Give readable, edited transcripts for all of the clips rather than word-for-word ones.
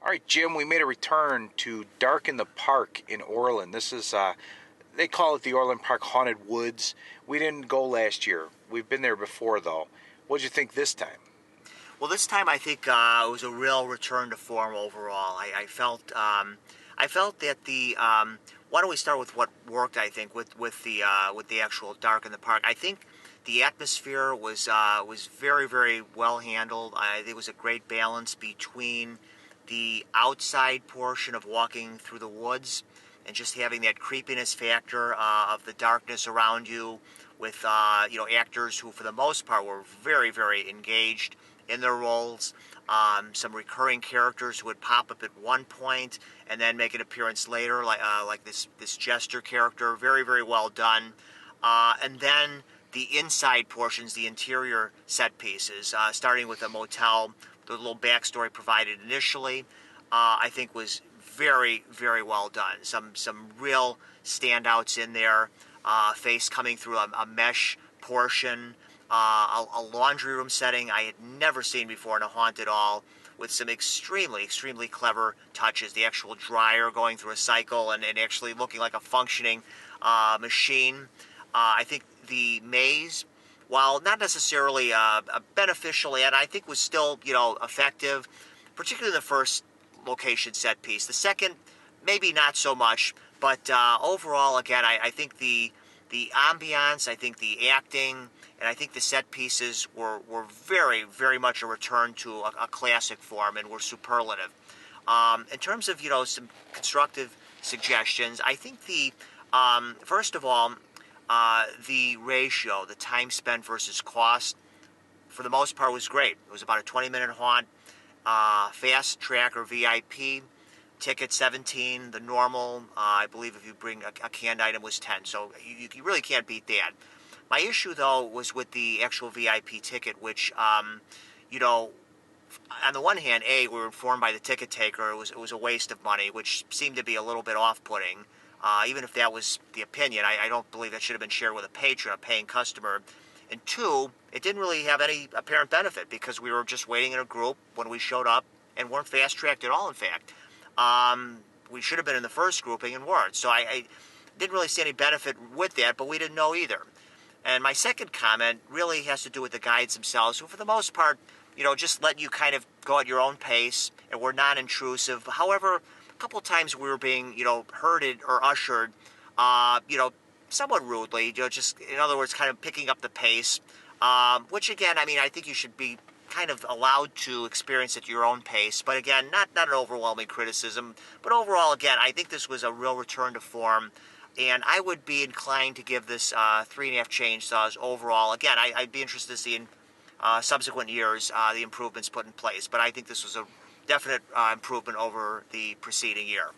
All right, Jim, we made a return to Dark in the Park in Orland. This is, they call it the Orland Park Haunted Woods. We didn't go last year. We've been there before, though. What'd you think this time? Well, this time I think it was a real return to form overall. I felt that the why don't we start with what worked? I think with the actual Dark in the Park. I think the atmosphere was very very well handled. There was a great balance between the outside portion of walking through the woods and just having that creepiness factor of the darkness around you with actors who for the most part were very very engaged in their roles. Some recurring characters who would pop up at one point and then make an appearance later, like this jester character, very very well done. And then the inside portions, the interior set pieces, starting with a motel, the little backstory provided initially, I think was very very well done. Some real standouts in there. Face coming through a mesh portion. A laundry room setting I had never seen before in a haunted hall, with some extremely, extremely clever touches. The actual dryer going through a cycle and actually looking like a functioning machine. I think the maze, while not necessarily a beneficial ad, I think was still effective, particularly the first location set piece. The second, maybe not so much, but overall, again, I think the ambiance, I think the acting, and I think the set pieces were very, very much a return to a classic form and were superlative. In terms of, some constructive suggestions, I think first of all, the ratio, the time spent versus cost, for the most part was great. It was about a 20-minute haunt, fast track or VIP, ticket 17, the normal, I believe if you bring a canned item was 10, so you really can't beat that. My issue, though, was with the actual VIP ticket, which, on the one hand, we were informed by the ticket taker it was a waste of money, which seemed to be a little bit off-putting. Even if that was the opinion, I don't believe that should have been shared with a patron, a paying customer. And two, it didn't really have any apparent benefit because we were just waiting in a group when we showed up and weren't fast-tracked at all, in fact. We should have been in the first grouping and weren't. So I didn't really see any benefit with that, but we didn't know either. And my second comment really has to do with the guides themselves, who for the most part, just let you kind of go at your own pace and were non-intrusive. However, a couple of times we were being, herded or ushered, somewhat rudely, just, in other words, kind of picking up the pace, which again, I think you should be kind of allowed to experience at your own pace. But again, not an overwhelming criticism. But overall, again, I think this was a real return to form. And I would be inclined to give this 3.5 chainsaws overall. Again, I'd be interested to see in subsequent years the improvements put in place. But I think this was a definite improvement over the preceding year.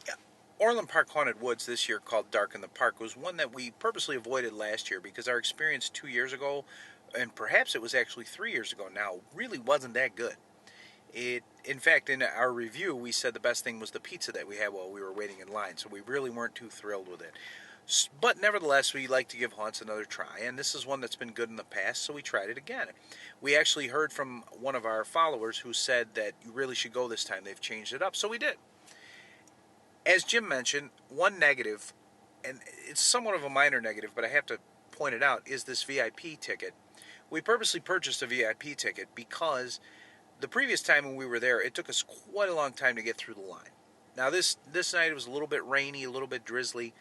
Yeah. Orland Park Haunted Woods this year, called Dark in the Park, was one that we purposely avoided last year because our experience 2 years ago, and perhaps it was actually 3 years ago now, really wasn't that good. In fact, in our review, we said the best thing was the pizza that we had while we were waiting in line, so we really weren't too thrilled with it. But nevertheless, we like to give haunts another try, and this is one that's been good in the past, so we tried it again. We actually heard from one of our followers who said that you really should go this time. They've changed it up, so we did. As Jim mentioned, one negative, and it's somewhat of a minor negative, but I have to point it out, is this VIP ticket. We purposely purchased a VIP ticket because the previous time when we were there, it took us quite a long time to get through the line. Now, this night it was a little bit rainy, a little bit drizzly.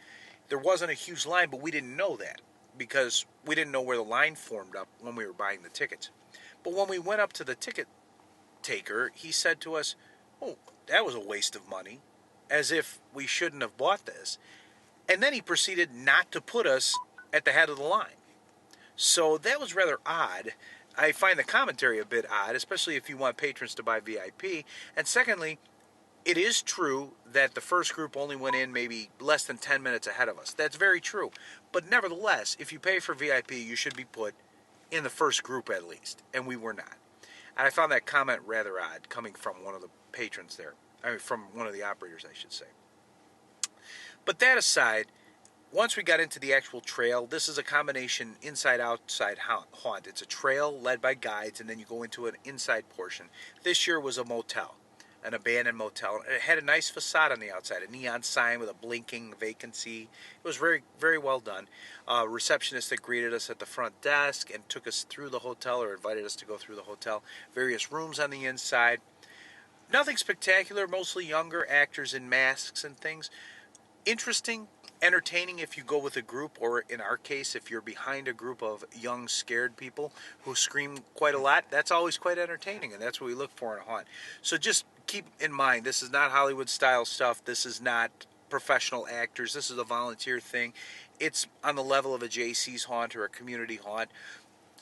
There wasn't a huge line, but we didn't know that because we didn't know where the line formed up when we were buying the tickets. But when we went up to the ticket taker, he said to us, "Oh, that was a waste of money," as if we shouldn't have bought this. And then he proceeded not to put us at the head of the line. So that was rather odd. I find the commentary a bit odd, especially if you want patrons to buy VIP. And secondly, it is true that the first group only went in maybe less than 10 minutes ahead of us. That's very true. But nevertheless, if you pay for VIP, you should be put in the first group at least. And we were not. And I found that comment rather odd coming from one of the patrons there. From one of the operators, I should say. But that aside, once we got into the actual trail, this is a combination inside-outside haunt. It's a trail led by guides, and then you go into an inside portion. This year was a motel, an abandoned motel. It had a nice facade on the outside, a neon sign with a blinking vacancy. It was very, very well done. A receptionist that greeted us at the front desk and took us through the hotel, or invited us to go through the hotel. Various rooms on the inside. Nothing spectacular, mostly younger actors in masks and things. Interesting, entertaining if you go with a group, or in our case, if you're behind a group of young, scared people who scream quite a lot. That's always quite entertaining, and that's what we look for in a haunt. So just keep in mind, this is not Hollywood-style stuff. This is not professional actors. This is a volunteer thing. It's on the level of a JC's haunt or a community haunt.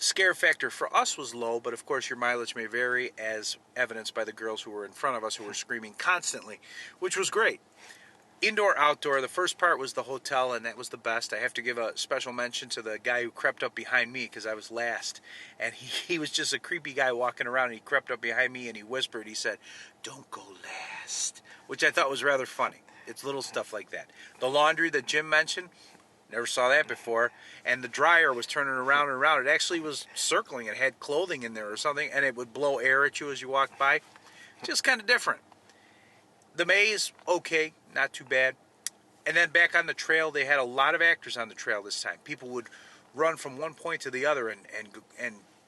Scare factor for us was low, but of course your mileage may vary, as evidenced by the girls who were in front of us who were screaming constantly, which was great. Indoor, outdoor, the first part was the hotel, and that was the best. I have to give a special mention to the guy who crept up behind me because I was last. And he was just a creepy guy walking around, and he crept up behind me and he whispered, he said, "Don't go last," which I thought was rather funny. It's little stuff like that. The laundry that Jim mentioned, never saw that before. And the dryer was turning around and around. It actually was circling. It had clothing in there or something, and it would blow air at you as you walked by. Just kind of different. The maze, okay, not too bad. And then back on the trail, they had a lot of actors on the trail this time. People would run from one point to the other and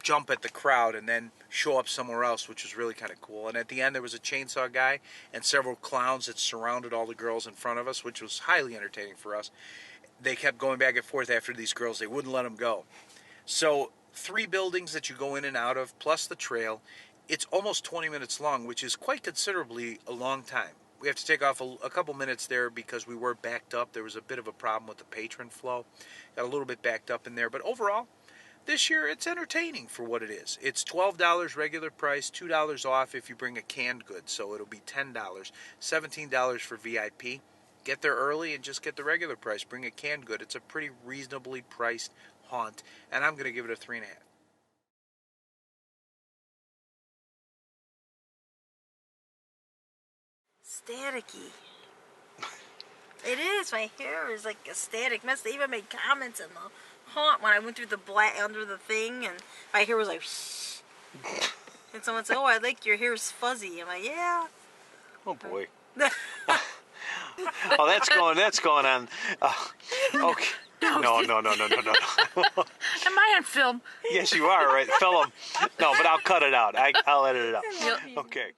jump at the crowd and then show up somewhere else, which was really kind of cool. And at the end, there was a chainsaw guy and several clowns that surrounded all the girls in front of us, which was highly entertaining for us. They kept going back and forth after these girls. They wouldn't let them go. So 3 buildings that you go in and out of, plus the trail. It's almost 20 minutes long, which is quite considerably a long time. We have to take off a couple minutes there because we were backed up. There was a bit of a problem with the patron flow. Got a little bit backed up in there. But overall, this year it's entertaining for what it is. It's $12 regular price, $2 off if you bring a canned good. So it'll be $10, $17 for VIP. Get there early and just get the regular price. Bring a canned good. It's a pretty reasonably priced haunt, and I'm going to give it a 3.5. Staticky. It is. My hair is like a static mess. They even made comments in the haunt when I went through the black under the thing, and my hair was like, shh. And someone said, "Oh, I like your hair's fuzzy." I'm like, "Yeah." Oh boy. Oh, that's going on. Okay. No. Am I on film? Yes, you are, right? Film. No, but I'll cut it out. I'll edit it out. Yep. Okay.